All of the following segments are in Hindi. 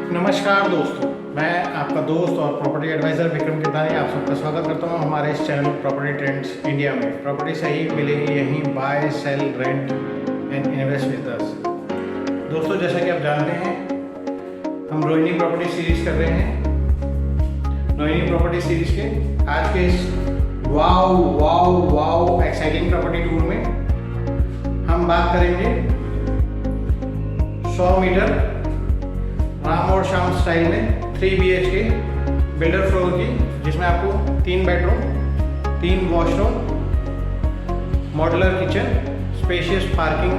नमस्कार दोस्तों, मैं आपका दोस्त और प्रॉपर्टी एडवाइज़र विक्रम किरदानी आप सबका स्वागत करता हूं हमारे इस चैनल प्रॉपर्टी ट्रेंड्स इंडिया में। प्रॉपर्टी सही मिलेगी यहीं, buy sell rent and invest with us. दोस्तों, जैसा कि आप जानते हैं, हम रोहिणी प्रॉपर्टी सीरीज़ कर रहे हैं। रोहिणी प्रॉपर्टी सीरीज़ के आज के इस वाओ एक्साइटिंग प्रॉपर्टी टूर में हम बात करेंगे 100 मीटर राम और श्याम स्टाइल में 3 BHK बिल्डर फ्लोर की, जिसमें आपको 3 bedroom, 3 washroom, modular kitchen, spacious parking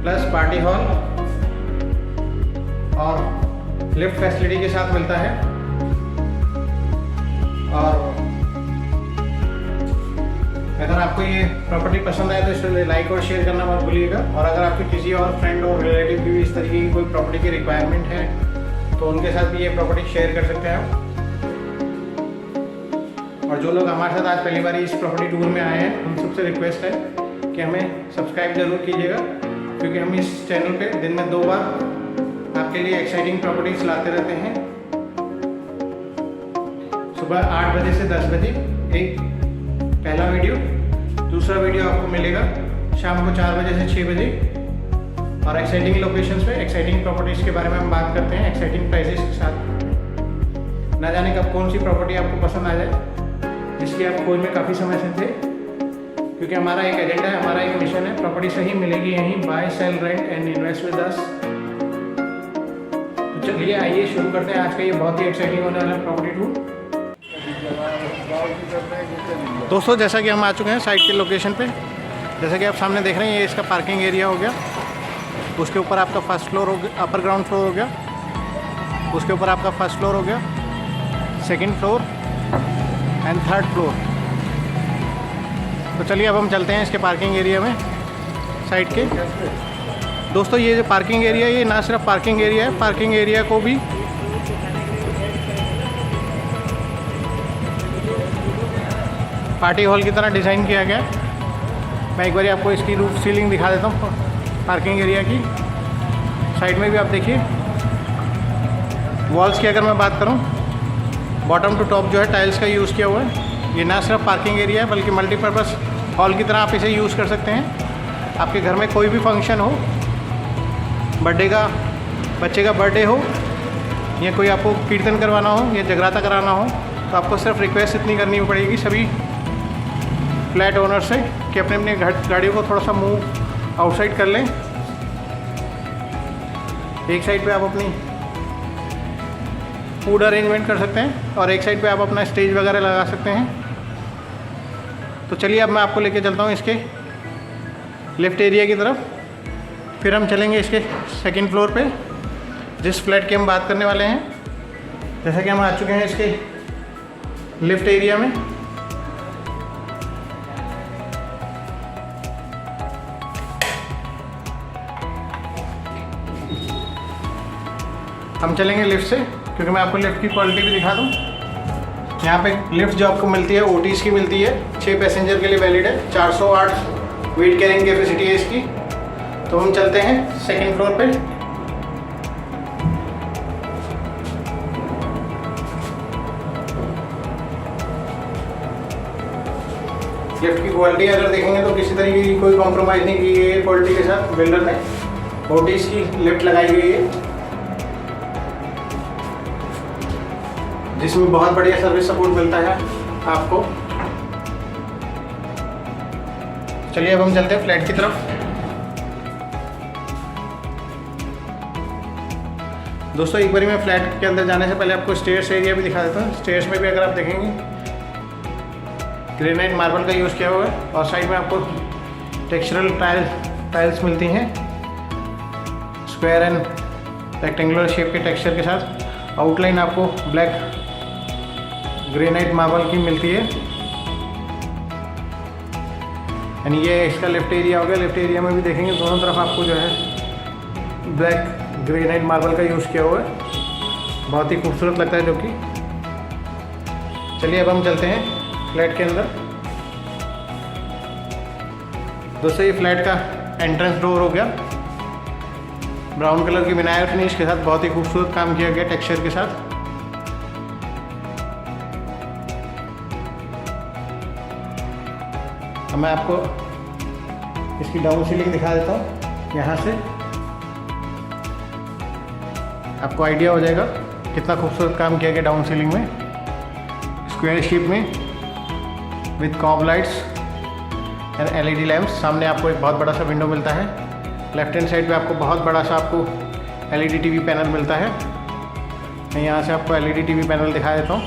plus party hall और लिफ्ट फैसिलिटी के साथ मिलता है। और अगर आपको ये प्रॉपर्टी पसंद आए तो इसे लाइक और शेयर करना मत भूलिएगा। और अगर आपके किसी और फ्रेंड और रिलेटिव की भी इस तरीके की कोई प्रॉपर्टी की रिक्वायरमेंट है तो उनके साथ भी ये प्रॉपर्टी शेयर कर सकते हैं आप। और जो लोग हमारे साथ आज पहली बार इस प्रॉपर्टी टूर में आए हैं, उन सबसे रिक्वेस्ट है कि हमें सब्सक्राइब जरूर कीजिएगा, क्योंकि हम इस चैनल पे दिन में 2 बार आपके लिए एक्साइटिंग प्रॉपर्टीज लाते रहते हैं। सुबह 8 बजे से 10 बजे एक पहला वीडियो, दूसरा वीडियो आपको मिलेगा शाम को 4 बजे से 6 बजे। और एक्साइटिंग लोकेशंस पे एक्साइटिंग प्रॉपर्टीज़ के बारे में हम बात करते हैं एक्साइटिंग प्राइसेस के साथ। ना जाने कब कौन सी प्रॉपर्टी आपको पसंद आ जाए, जिसकी आप खोज में काफ़ी समय से थे, क्योंकि हमारा एक एजेंडा है, हमारा एक मिशन है, प्रॉपर्टी सही मिलेगी यहीं, buy sell rent and invest with us. तो चलिए आइए शुरू करते हैं आज का ये बहुत ही एक्साइटिंग होने वाला प्रॉपर्टी टूर। दोस्तों, जैसा कि हम आ चुके हैं साइट के लोकेशन पे, जैसा कि आप सामने देख रहे हैं, ये इसका पार्किंग एरिया हो गया। उसके ऊपर आपका फर्स्ट फ्लोर हो गया, अपर ग्राउंड फ्लोर हो गया। उसके ऊपर आपका फर्स्ट फ्लोर हो गया, second floor and third floor. तो चलिए अब हम चलते हैं इसके पार्किंग एरिया में साइट के। दोस्तों, ये जो पार्किंग एरिया, ये ना सिर्फ पार्किंग एरिया है, पार्किंग एरिया को भी पार्टी हॉल की तरह डिज़ाइन किया गया है। मैं एक बार आपको इसकी रूफ सीलिंग दिखा देता हूँ पार्किंग एरिया की। साइड में भी आप देखिए, वॉल्स की अगर मैं बात करूँ, बॉटम टू टॉप जो है टाइल्स का यूज़ किया हुआ है। ये ना सिर्फ पार्किंग एरिया है बल्कि मल्टीपर्पज़ हॉल की तरह आप इसे यूज़ कर सकते हैं। आपके घर में कोई भी फंक्शन हो, बर्थडे का, बच्चे का बर्थडे हो, या कोई आपको कीर्तन करवाना हो या जगराता कराना हो, तो आपको सिर्फ रिक्वेस्ट इतनी करनी पड़ेगी सभी फ्लैट ओनर से कि अपने अपने गाड़ियों को थोड़ा सा मूव आउटसाइड कर लें। एक साइड पे आप अपनी फूड अरेंजमेंट कर सकते हैं और एक साइड पे आप अपना स्टेज वगैरह लगा सकते हैं। तो चलिए अब मैं आपको लेके चलता हूँ इसके लिफ्ट एरिया की तरफ। फिर हम चलेंगे इसके सेकंड फ्लोर पे, जिस फ्लैट की हम बात करने वाले हैं। जैसा कि हम आ चुके हैं इसके लिफ्ट एरिया में। हम चलेंगे लिफ्ट से, क्योंकि मैं आपको लिफ्ट की क्वालिटी भी दिखा दूँ। यहाँ पे लिफ्ट जो आपको मिलती है ओटीज़ की मिलती है, 6 पैसेंजर के लिए वैलिड है, 408 वेट कैरिंग कैपेसिटी है इसकी। तो हम चलते हैं सेकंड फ्लोर पे। लिफ्ट की क्वालिटी अगर देखेंगे तो किसी तरीके की कोई कॉम्प्रोमाइज़ नहीं की गई है क्वालिटी के साथ। बिल्डर ने ओटीज़ की लिफ्ट लगाई गई है, जिसमें बहुत बढ़िया सर्विस सपोर्ट मिलता है आपको। चलिए अब हम चलते हैं फ्लैट की तरफ। दोस्तों, एक बारी मैं फ्लैट के अंदर जाने से पहले आपको स्टेयर्स एरिया भी दिखा देता हूँ। स्टेयर्स में भी अगर आप देखेंगे, ग्रेनाइट मार्बल का यूज़ किया हुआ है और साइड में आपको टेक्सचरल टाइल्स मिलती हैं, स्क्वायर एंड रेक्टेंगुलर शेप के टेक्सचर के साथ। आउटलाइन आपको ब्लैक ग्रेनाइट मार्बल की मिलती है। यानी ये इसका लिफ्ट एरिया हो गया। लिफ्ट एरिया में भी देखेंगे दोनों तरफ आपको जो है ब्लैक ग्रेनाइट मार्बल का यूज़ किया हुआ है, बहुत ही खूबसूरत लगता है जो कि। चलिए अब हम चलते हैं फ्लैट के अंदर। दोस्तों, ये फ्लैट का एंट्रेंस डोर हो गया। ब्राउन कलर की विनाइल फिनिश के साथ बहुत ही खूबसूरत काम किया गया टेक्सचर के साथ। अब मैं आपको इसकी डाउन सीलिंग दिखा देता हूँ। यहाँ से आपको आइडिया हो जाएगा कितना खूबसूरत काम किया गया डाउन सीलिंग में, स्क्वायर शेप में with cob lights and LED lamps. सामने आपको एक बहुत बड़ा सा विंडो मिलता है। लेफ्ट हैंड साइड पे आपको बहुत बड़ा सा आपको एलईडी टीवी पैनल मिलता है। मैं यहाँ से आपको एलईडी टीवी पैनल दिखा देता हूँ,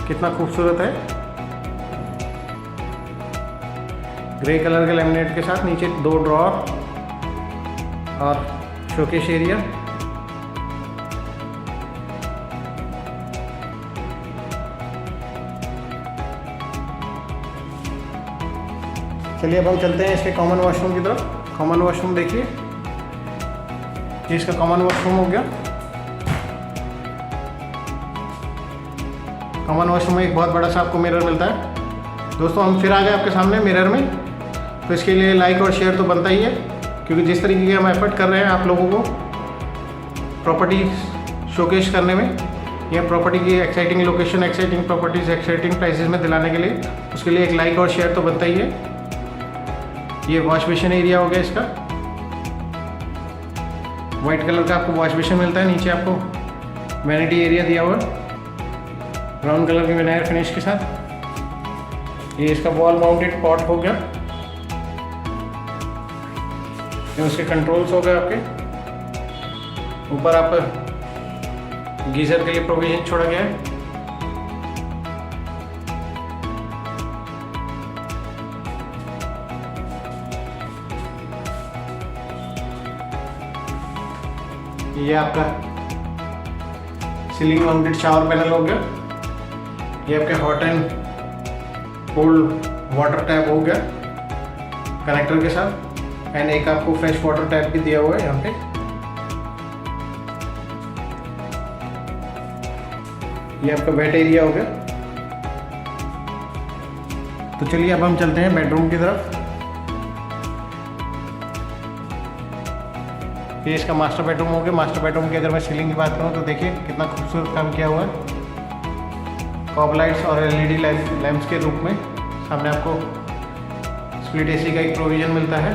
कितना खूबसूरत है। ग्रे कलर के लैमिनेट के साथ नीचे 2 ड्रॉअर और शोकेस एरिया। चलिए अब हम चलते हैं इसके कॉमन वॉशरूम की तरफ। कॉमन वॉशरूम देखिए, ये इसका कॉमन वॉशरूम हो गया। कॉमन वॉशरूम में एक बहुत बड़ा सा आपको मिरर मिलता है। दोस्तों हम फिर आ गए आपके सामने मिरर में, तो इसके लिए लाइक और शेयर तो बनता ही है, क्योंकि जिस तरीके के हम एफर्ट कर रहे हैं आप लोगों को प्रॉपर्टी शोकेस करने में, या प्रॉपर्टी की exciting location, exciting properties, exciting prices में दिलाने के लिए, उसके लिए एक लाइक और शेयर तो बनता ही है। ये वॉश बेसिन एरिया हो गया इसका। वाइट कलर का आपको वॉश बेसिन मिलता है। नीचे आपको वैनिटी एरिया दिया हुआ है ब्राउन कलर के विनाइल फिनिश के साथ। ये इसका वॉल माउंटेड पॉट हो गया। ये उसके कंट्रोल्स हो गए आपके। ऊपर आप गीजर के लिए प्रोविजन छोड़ा गया है। ये आपका सीलिंग माउंटेड शावर पैनल हो गया। ये आपके hot and cold water tap हो गया कनेक्टर के साथ, एंड एक आपको फ्रेश वाटर टैप भी दिया हुआ है यहाँ पे। ये आपका वेट एरिया हो गया। तो चलिए अब हम चलते हैं बेडरूम की तरफ। ये इसका मास्टर बेडरूम हो गया। मास्टर बेडरूम की अगर मैं सीलिंग की बात करूँ तो देखिए कितना खूबसूरत काम किया हुआ है। कॉब लाइट्स और एलईडी लैंप्स के रूप में। सामने आपको स्प्लिट एसी का एक प्रोविजन मिलता है।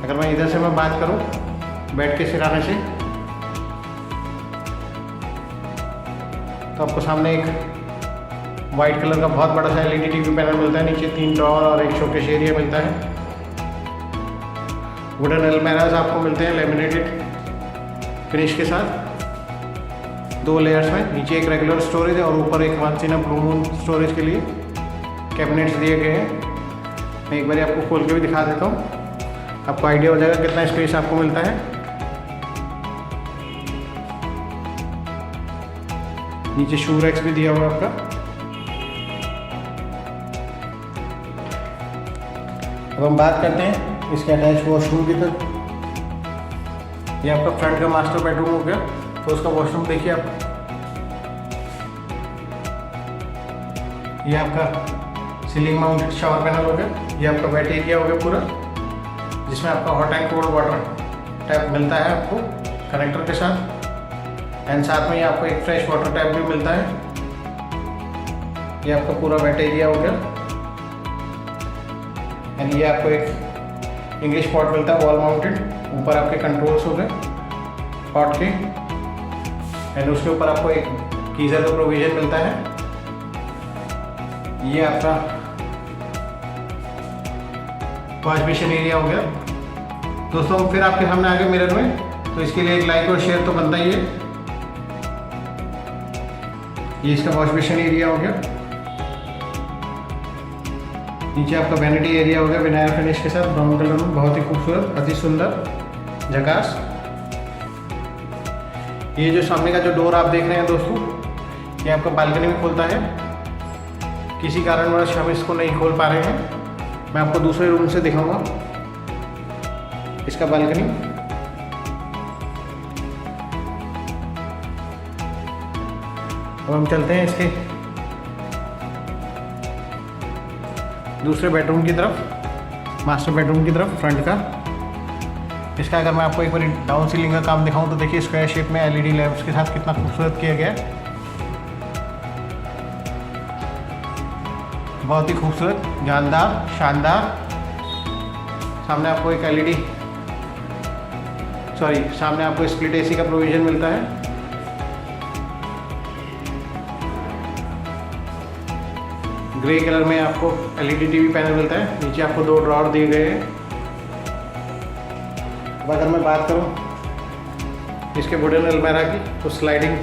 अगर मैं इधर से मैं बात करूं बेड के सिराने से, तो आपको सामने एक वाइट कलर का बहुत बड़ा सा एलईडी टीवी पैनल मिलता है। नीचे 3 ड्रॉअर और एक शोकेस एरिया मिलता है। वुडन अलमीराज आपको मिलते हैं लेमिनेटेड फिनिश के साथ 2 लेयर्स में। नीचे एक रेगुलर स्टोरेज और ऊपर एक वांसिना ब्लू मून स्टोरेज के लिए कैबिनेट्स दिए गए हैं। मैं एक बार आपको खोल के भी दिखा देता हूँ, आपको आइडिया हो जाएगा कितना स्पेस आपको मिलता है। नीचे शू रैक्स भी दिया हुआ है आपका। अब हम बात करते हैं इसके अटैच वॉशरूम की तरफ। ये आपका फ्रंट का मास्टर बेडरूम हो गया। तो उसका वॉशरूम देखिए आप। ये आपका सीलिंग माउंटेड शावर पैनल हो गया। ये आपका वेट एरिया हो गया पूरा, जिसमें आपका hot and cold water tap मिलता है आपको कनेक्टर के साथ, एंड साथ में ही आपको एक फ्रेश वाटर टैप भी मिलता है। ये आपका पूरा वेट एरिया हो गया। एंड ये आपको एक इंग्लिश पॉट मिलता है वॉल माउंटेड। ऊपर आपके कंट्रोल्स हो गए पॉट के, एंड उसके ऊपर आपको एक गीजर का प्रोविजन मिलता है। ये आपका वॉश बेसिन एरिया हो गया। दोस्तों फिर आपके सामने आ गए मिरर में, तो इसके लिए एक लाइक और शेयर तो बनता ही है। ये इसका वॉश बेसिन एरिया हो गया। नीचे आपका वैनिटी एरिया हो गया विनाइल फिनिश के साथ ब्राउन कलर में, बहुत ही खूबसूरत, अति सुंदर, झकास। ये जो सामने का जो डोर आप देख रहे हैं दोस्तों, ये आपका बालकनी में खुलता है। किसी कारणवश हम इसको नहीं खोल पा रहे हैं, मैं आपको दूसरे रूम से दिखाऊंगा इसका बालकनी। अब हम चलते हैं इसके दूसरे बेडरूम की तरफ। मास्टर बेडरूम की तरफ फ्रंट का। इसका अगर मैं आपको एक बार डाउन सीलिंग का काम दिखाऊं तो देखिए स्क्वायर शेप में एलईडी लैंप्स के साथ कितना खूबसूरत किया गया है। बहुत ही खूबसूरत, जानदार, शानदार। सामने आपको एक सामने आपको स्प्लिट एसी का प्रोविज़न मिलता है। ग्रे कलर में आपको एलईडी टीवी पैनल मिलता है। नीचे आपको 2 ड्रॉअर दिए गए हैं। अब अगर मैं बात करूं इसके वुडन अलमारा की तो स्लाइडिंग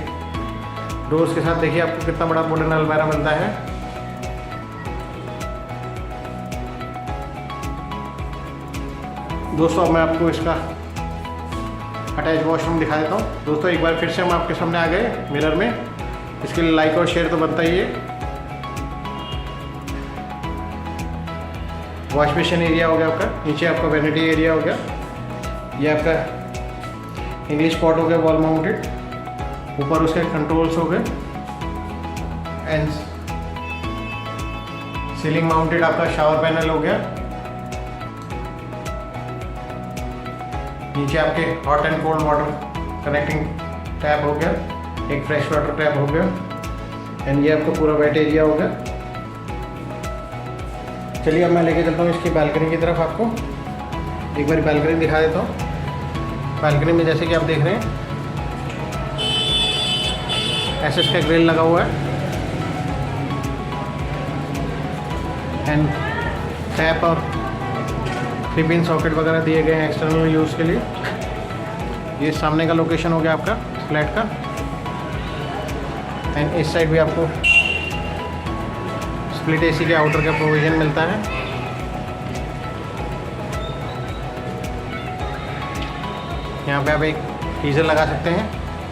डोर्स के साथ देखिए आपको कितना बड़ा वुडन अलमारा मिलता है। दोस्तों अब मैं आपको इसका अटैच वॉशरूम दिखा देता हूँ। दोस्तों एक बार फिर से हम आपके सामने आ गए मिरर में। इसके लिए लाइक और शेयर तो बनता ही है। वॉश बेसिन एरिया हो गया आपका, नीचे आपका वैनिटी एरिया हो गया, ये आपका इंग्लिश पॉट हो गया वॉल माउंटेड, ऊपर उसके कंट्रोल्स हो गए एंड सीलिंग माउंटेड आपका शावर पैनल हो गया। नीचे आपके hot and cold water connecting tap हो गया, एक फ्रेश वाटर टैप हो गया एंड ये आपका पूरा वेट एरिया हो गया। चलिए अब मैं लेके चलता हूँ इसकी बालकनी की तरफ। आपको एक बार बालकनी दिखा देता हूँ। बालकनी में जैसे कि आप देख रहे हैं एसएस का ग्रिल लगा हुआ है एंड टैप और 3 पिन सॉकेट वगैरह दिए गए हैं एक्सटर्नल यूज़ के लिए। ये सामने का लोकेशन हो गया आपका फ्लैट का एंड इस साइड भी आपको स्प्लिट एसी के आउटर का प्रोविज़न मिलता है। यहाँ पे आप एक गीज़र लगा सकते हैं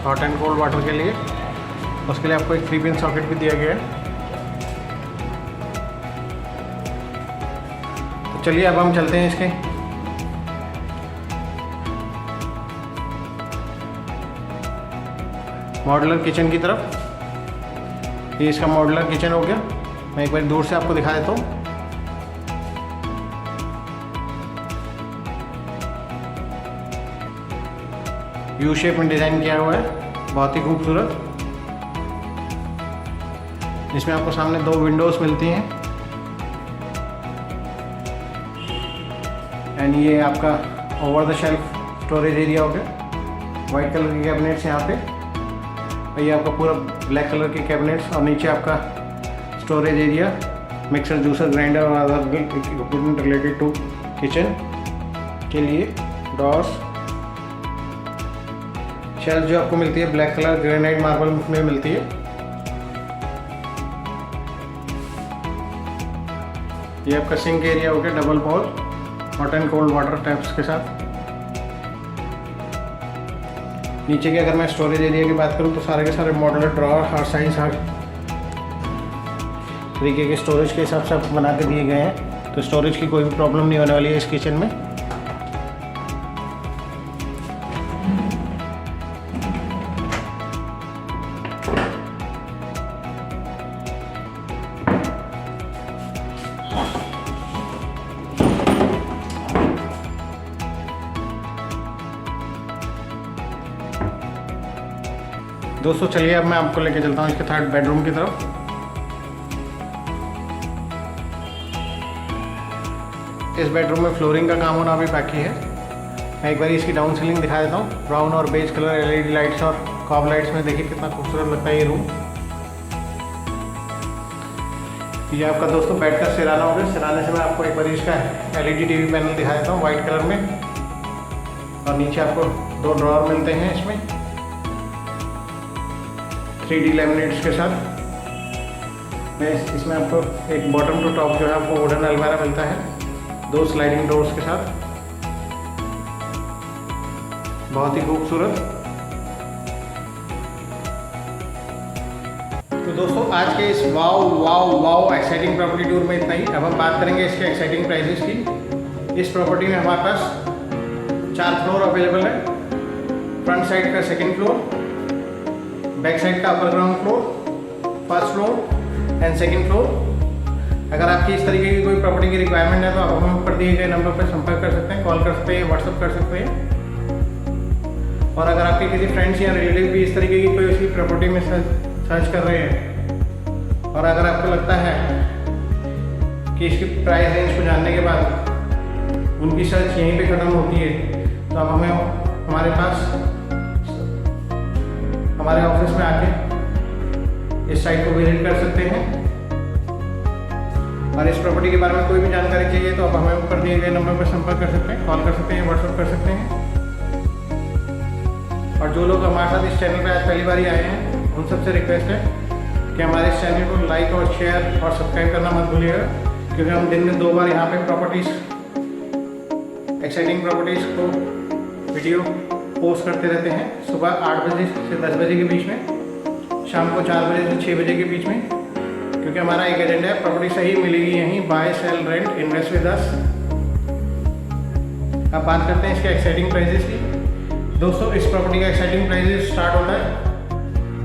हॉट एंड कोल्ड वाटर के लिए। उसके लिए आपको एक 3 पिन सॉकेट भी दिया गया है। तो चलिए अब हम चलते हैं इसके मॉड्यूलर किचन की तरफ। ये इसका मॉड्यूलर किचन हो गया। मैं एक बार दूर से आपको दिखा देता हूँ। यू शेप में डिज़ाइन किया हुआ है, बहुत ही खूबसूरत। इसमें आपको सामने 2 विंडोज़ मिलती हैं एंड ये आपका over the shelf storage area हो गया। वाइट कलर के कैबिनेट्स यहाँ पे, और ये आपका पूरा ब्लैक कलर के कैबिनेट्स और नीचे आपका storage area, mixer, juicer, grinder और other equipment related to kitchen के लिए। डॉर्स, शेल्फ जो आपको मिलती है ब्लैक कलर ग्रेनाइट मार्बल में मिलती है। ये आपका सिंक एरिया हो गया double wall hot and cold water taps के साथ। नीचे की अगर मैं स्टोरेज एरिया की बात करूँ तो सारे के सारे मॉड्यूलर ड्रॉअर हर साइज हर तरीके के स्टोरेज के हिसाब से बना के दिए गए हैं, तो स्टोरेज की कोई भी प्रॉब्लम नहीं होने वाली है इस किचन में। दोस्तों चलिए अब मैं आपको लेके चलता हूँ इसके 3rd बेडरूम की तरफ। इस बेडरूम में फ्लोरिंग का काम होना अभी बाकी है। मैं एक बार इसकी डाउन सीलिंग दिखा देता हूँ। ब्राउन और बेज कलर एलईडी लाइट्स और कॉब लाइट्स में देखिए कितना खूबसूरत लगता है ये रूम। ये आपका दोस्तों बेड का सिराना हो गया। सिराने से मैं आपको एक बार इसका एलईडी टीवी पैनल दिखा देता हूँ वाइट कलर में, और नीचे आपको 2 ड्रॉअर मिलते हैं इसमें 3D लैमिनेट्स के साथ। इसमें आपको एक बॉटम टू टॉप जो है आपको वुडन अलमारा मिलता है 2 स्लाइडिंग डोर्स के साथ, बहुत ही खूबसूरत। तो दोस्तों आज के इस वाओ एक्साइटिंग प्रॉपर्टी टूर में इतना ही। अब हम बात करेंगे इसके एक्साइटिंग प्राइसेस की। इस प्रॉपर्टी में हमारे पास 4 फ्लोर अवेलेबल है। फ्रंट साइड का 2nd फ्लोर, बैक साइड का upper ground floor, 1st floor and 2nd floor. अगर आपकी इस तरीके की कोई प्रॉपर्टी की रिक्वायरमेंट है तो आप हमें ऊपर दिए गए नंबर पर संपर्क कर सकते हैं, कॉल कर सकते हैं, व्हाट्सअप कर सकते हैं। और अगर आपके किसी फ्रेंड्स या रिलेटिव भी इस तरीके की कोई उसकी प्रॉपर्टी में सर्च कर रहे हैं और अगर आपको लगता है कि इसकी प्राइस रेंज को जानने के बाद उनकी सर्च यहीं पे ख़त्म होती है, तो आप हमें हमारे पास हमारे ऑफिस में आके इस साइट को विजिट कर सकते हैं। और इस प्रॉपर्टी के बारे में कोई भी जानकारी चाहिए तो आप हमें ऊपर दिए गए नंबर पर संपर्क कर सकते हैं, कॉल कर सकते हैं, व्हाट्सअप कर सकते हैं। और जो लोग हमारे साथ इस चैनल पे आज पहली बार ही आए हैं उन सबसे रिक्वेस्ट है कि हमारे इस चैनल को लाइक और शेयर और सब्सक्राइब करना मत भूलिएगा, क्योंकि हम दिन में 2 बार यहाँ पे प्रॉपर्टीज़, एक्साइटिंग प्रॉपर्टीज़ को वीडियो पोस्ट करते रहते हैं। सुबह 8 बजे से 10 बजे के बीच में, शाम को 4 बजे से 6 बजे के बीच में, क्योंकि हमारा एक एजेंडा है प्रॉपर्टी सही मिलेगी यहीं, buy sell rent invest with us. अब बात करते हैं इसके एक्साइटिंग प्राइजेस की। दोस्तों, इस प्रॉपर्टी का एक्साइटिंग प्राइजेस स्टार्ट होता है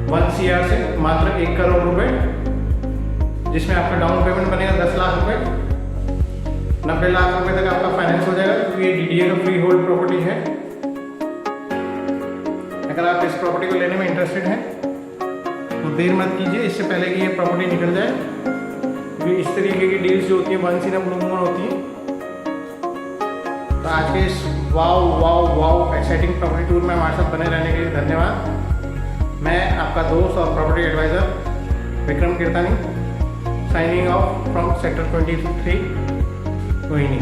1 CR से, मात्र 1 करोड़ रुपए, जिसमें आपका डाउन पेमेंट बनेगा 10 लाख रुपए। 90 लाख रुपए तक आपका फाइनेंस हो जाएगा, क्योंकि ये DDA का फ्री होल्ड प्रॉपर्टी है। अगर आप इस प्रॉपर्टी को लेने में इंटरेस्टेड हैं तो देर मत कीजिए, इससे पहले कि ये प्रॉपर्टी निकल जाए, क्योंकि इस तरीके की डील्स जो होती हैं once in a blue moon होती हैं। तो आज के इस वाओ एक्साइटिंग प्रॉपर्टी टूर में हमारे साथ बने रहने के लिए धन्यवाद। मैं आपका दोस्त और property adviser Vikram Kirtani, signing off from sector 23 Rohini.